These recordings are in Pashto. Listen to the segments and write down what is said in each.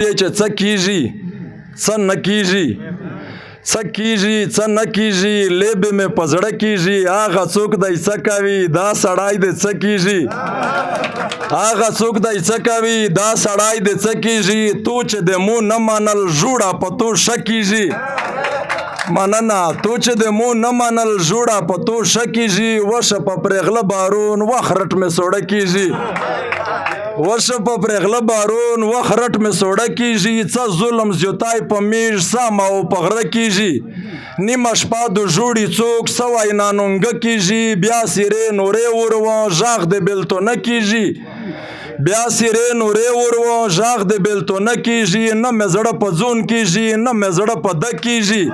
چې څه کیږي څه نه کیږي څه کیږي څه نه کیږي لیبې مې په زړه کیږي هغه څوک دی څه کوي دا سړی دی څه کیږي هغه څوک دی څه کوي دا سړی دی څه کیږي تو چې د مو نه منل ژوړه په تو ښه کیږي مننه تو چې د مو نه منل ژوړه په تو ښه کیږي وشه په پرېغله بارون وخت رټ مې سوړه کیږي وشه په پرېغله بارون وخت رټ مې سوړه کیږي څه ظلم زیاتای په میږ سامه او په غره کیږي نیمه شپه د ژوړي څوک څه وای نانونګه کیږي بیا سیرې نورې وروه غږ د بېلتونه کیږي بیا سیرې نورې وروه غږ د بېلتونه کیږي نه مې زړه په ځون کیږي نه مې زړه په ده کیږي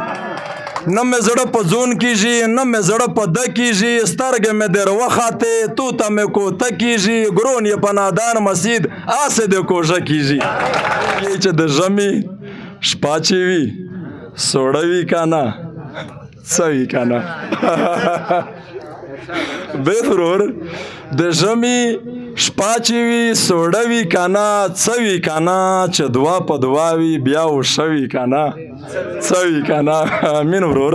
نه مې زړه په ځون کیږي نه مې زړه په ده کیږي سترګې مې در وخاتې تو ته مې کوته کیږي ګرون یې په نادان مسجد آسې د کوژه کیږي یې چې د ژمي شپه چې وي سوړه وي که نه څه وي که نه بهترور د ژمي شپه چې وي سوړه وي که نه څه وي که نه چې دوا په دوا وي بیا وښه وي که نه څه وي که نه امین ورور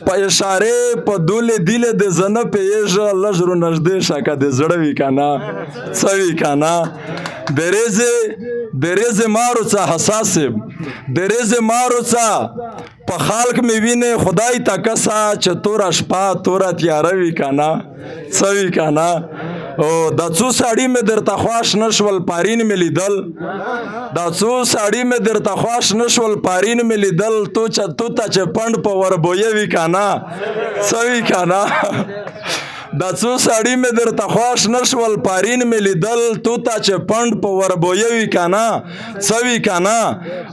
په اشارې په دولې دیلې د زه نه پوهېږه لږ رو نږدې شه که د زړه وي که نه څه وي که نه د ریزې مارو څه حساس یم د ریزې مارو څه په خلق مې وینې خدای ته کسه چې توره شپه توره تیاره وي که نه څه وي که نه او دا څو ساړي مې درته خواش نه شول پارین مې لیدل دا څو ساړي مې درته خواش نه شول پارین مې لیدل تو ته چې پنډ په وربویه وي که نه څه وي که نه دا څو ساړي مې درته خواش نه شول پارین مې لیدل تو ته چې پنډ په وربویه وي که نه څه وي که نه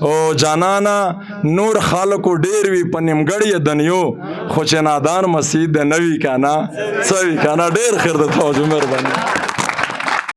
او جانانه نور خلکو ډېر وي په نیمګړیه دنیو خو چې نادان مسیح د نه وي که نه څه وي که نه ډېر خیر د توجه مهرباني